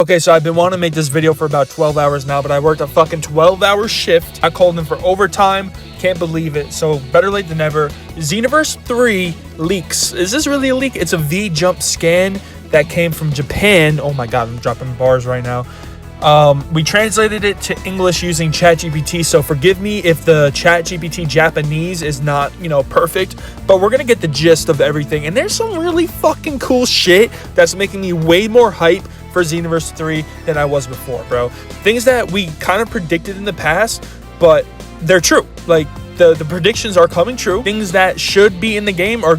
Okay, so I've been wanting to make this video for about 12 hours now, but I worked a fucking 12-hour shift. I called in for overtime. Can't believe it. So better late than never. Xenoverse 3 leaks. Is this really a leak? It's a V-jump scan that came from Japan. Oh my god, I'm dropping bars right now. We translated it to English using ChatGPT, so forgive me if the ChatGPT Japanese is not, perfect, but we're gonna get the gist of everything. And there's some really fucking cool shit that's making me way more hype for Xenoverse 3 than I was before, bro. Things that we kind of predicted in the past, but they're true. Like, the predictions are coming true. Things that should be in the game are,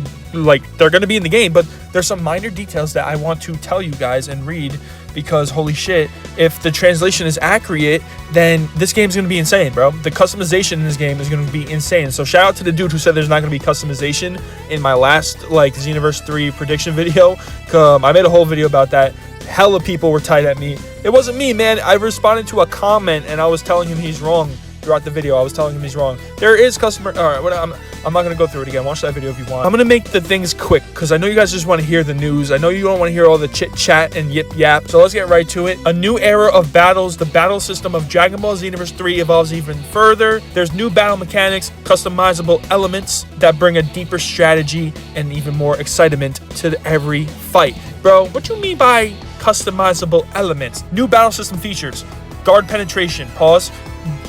they're gonna be in the game, but there's some minor details that I want to tell you guys and read, because holy shit, if the translation is accurate, then this game's gonna be insane, bro. The customization in this game is gonna be insane. So shout out to the dude who said there's not gonna be customization in my last Xenoverse 3 prediction video. I made a whole video about that. Hella people were tight at me. It wasn't me, man. I responded to a comment and I was telling him he's wrong. Throughout the video, I was telling him he's wrong. There is customer. All right, I'm not gonna go through it again. Watch that video if you want. I'm gonna make the things quick because I know you guys just want to hear the news. I know you don't want to hear all the chit chat and yip yap. So let's get right to it. A new era of battles. The battle system of Dragon Ball Xenoverse 3 evolves even further. There's new battle mechanics, customizable elements that bring a deeper strategy and even more excitement to every fight. Bro, what you mean by customizable elements? New battle system features. Guard penetration. Pause.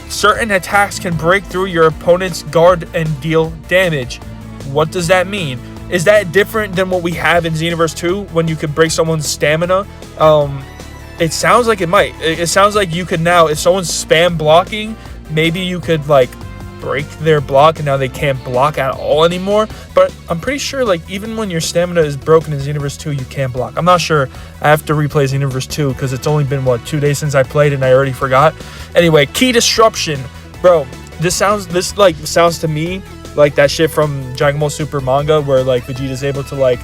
Certain attacks can break through your opponent's guard and deal damage. What does that mean? Is that different than what we have in Xenoverse 2 when you could break someone's stamina? It sounds like it might. It sounds like you could now, if someone's spam blocking, maybe you could break their block and now they can't block at all anymore. But I'm pretty sure even when your stamina is broken in Xenoverse 2, you can't block. I'm not sure. I have to replay Xenoverse 2 because it's only been 2 days since I played and I already forgot. Anyway, key disruption, bro. This sounds to me like that shit from Dragon Ball Super manga where Vegeta's able to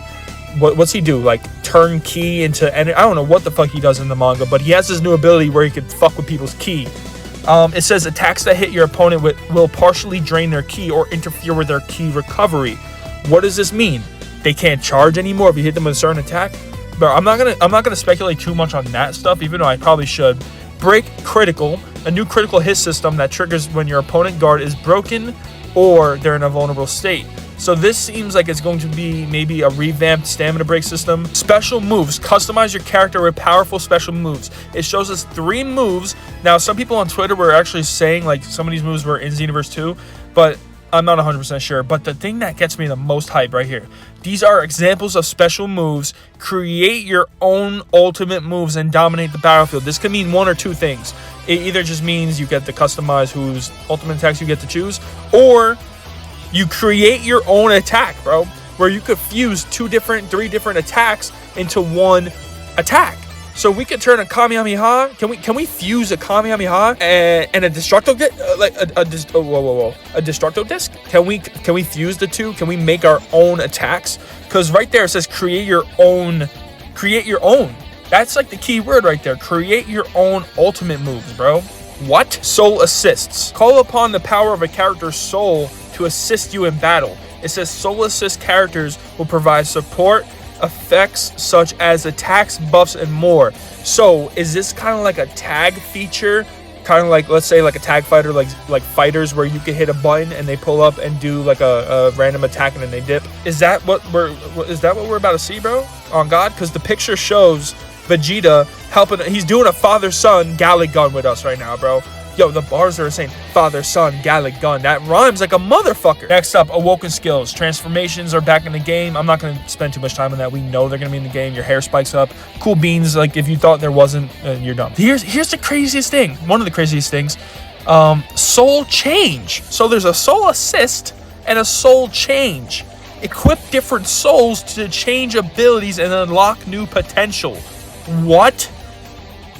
what's he do? Turn ki into energy. I don't know what the fuck he does in the manga, but he has this new ability where he can fuck with people's ki. It says attacks that hit your opponent will partially drain their ki or interfere with their ki recovery. What does this mean? They can't charge anymore if you hit them with a certain attack? But I'm not gonna speculate too much on that stuff, even though I probably should. Break critical, a new critical hit system that triggers when your opponent guard is broken or they're in a vulnerable state. So this seems like it's going to be maybe a revamped stamina break system. Special moves. Customize your character with powerful special moves. It shows us 3 moves. Now, some people on Twitter were actually saying some of these moves were in Xenoverse 2, but I'm not 100% sure. But the thing that gets me the most hype right here. These are examples of special moves. Create your own ultimate moves and dominate the battlefield. This could mean one or two things. It either just means you get to customize whose ultimate attacks you get to choose, or you create your own attack, bro, where you could fuse 3 different attacks into one attack. So we could turn a Kamehameha. Can we fuse a Kamehameha and a Destructo a Destructo disc? Can we fuse the two? Can we make our own attacks? Because right there it says create your own. Create your own. That's the key word right there. Create your own ultimate moves, bro. What? Soul assists. Call upon the power of a character's soul to assist you in battle. It says soul assist characters will provide support effects such as attacks, buffs, and more. So is this kind of like a tag feature? Kind of let's say a tag fighter, like fighters where you can hit a button and they pull up and do a random attack and then they dip. Is that what we're about to see, bro? On God, because the picture shows Vegeta helping. He's doing a father-son Gallic gun with us right now, bro. Yo, the bars are saying father, son, Gallic gun. That rhymes like a motherfucker. Next up, awoken skills. Transformations are back in the game. I'm not going to spend too much time on that. We know they're going to be in the game. Your hair spikes up. Cool beans. If you thought there wasn't, you're dumb. Here's the craziest thing. One of the craziest things. Soul change. So there's a soul assist and a soul change. Equip different souls to change abilities and unlock new potential. What?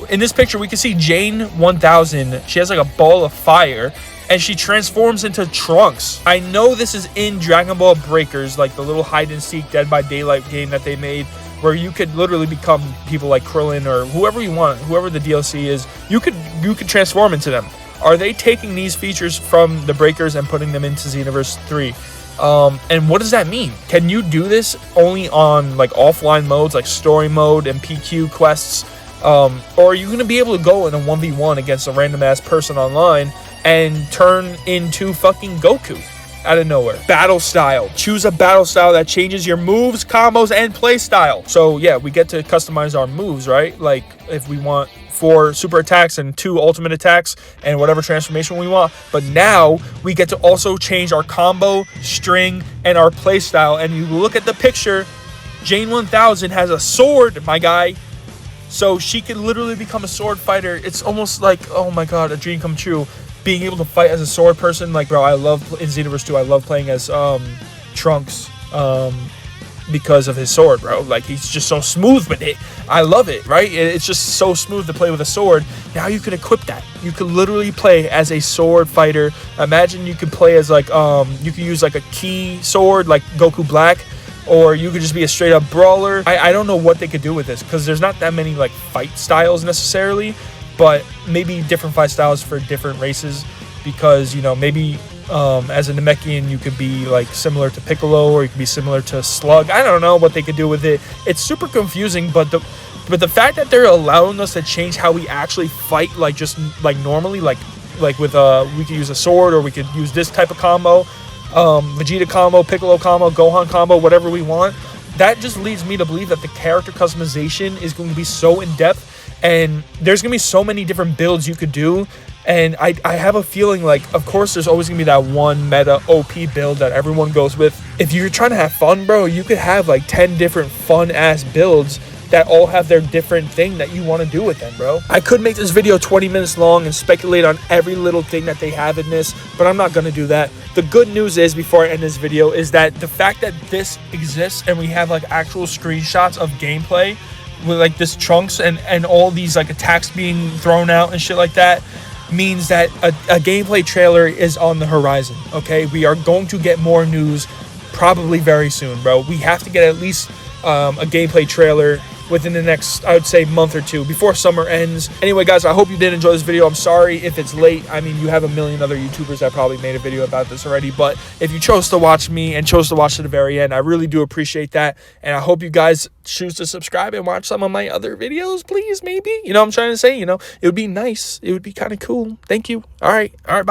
In this picture, we can see Jane 1000. She has a ball of fire, and she transforms into Trunks. I know this is in Dragon Ball Breakers, the little hide-and-seek Dead by Daylight game that they made, where you could literally become people like Krillin or whoever you want, whoever the DLC is. You could transform into them. Are they taking these features from the Breakers and putting them into Xenoverse 3? And what does that mean? Can you do this only on offline modes like story mode and PQ quests? Or you're going to be able to go in a 1v1 against a random ass person online and turn into fucking Goku out of nowhere. Battle style. Choose a battle style that changes your moves, combos, and play style. So yeah, we get to customize our moves, right? Like if we want 4 super attacks and 2 ultimate attacks and whatever transformation we want. But now we get to also change our combo, string, and our play style. And you look at the picture, Jane 1000 has a sword, my guy. So she can literally become a sword fighter. It's almost like, oh my god, a dream come true. Being able to fight as a sword person, like, bro, I love in Xenoverse 2. I love playing as Trunks because of his sword, bro. Like, he's just so smooth with it. I love it, right? It's just so smooth to play with a sword. Now you can equip that. You can literally play as a sword fighter. Imagine you could play as like you could use like a key sword, like Goku Black. Or you could just be a straight up brawler. I don't know what they could do with this because there's not that many like fight styles necessarily, but maybe different fight styles for different races because, you know, maybe as a Namekian you could be like similar to Piccolo or you could be similar to Slug. I don't know what they could do with it. It's super confusing, but the fact that they're allowing us to change how we actually fight, like just like normally, like with we could use a sword or we could use this type of combo. Vegeta combo, Piccolo combo, Gohan combo, whatever we want. That just leads me to believe that the character customization is going to be so in-depth and there's going to be so many different builds you could do. And I have a feeling like, of course, there's always going to be that one meta OP build that everyone goes with. If you're trying to have fun, bro, you could have like 10 different fun-ass builds that all have their different thing that you want to do with them, bro. I could make this video 20 minutes long and speculate on every little thing that they have in this, but I'm not going to do that. The good news is, before I end this video, is that the fact that this exists and we have like actual screenshots of gameplay with like this Trunks and all these like attacks being thrown out and shit like that means that a gameplay trailer is on the horizon, okay? We are going to get more news probably very soon, bro. We have to get at least a gameplay trailer within the next, I would say, month or two before summer ends. Anyway, guys, I hope you did enjoy this video. I'm sorry if it's late. I mean, you have a million other YouTubers that probably made a video about this already, but if you chose to watch me and chose to watch to the very end, I really do appreciate that. And I hope you guys choose to subscribe and watch some of my other videos, please, maybe. You know what I'm trying to say? You know, it would be nice. It would be kind of cool. Thank you. All right, bye.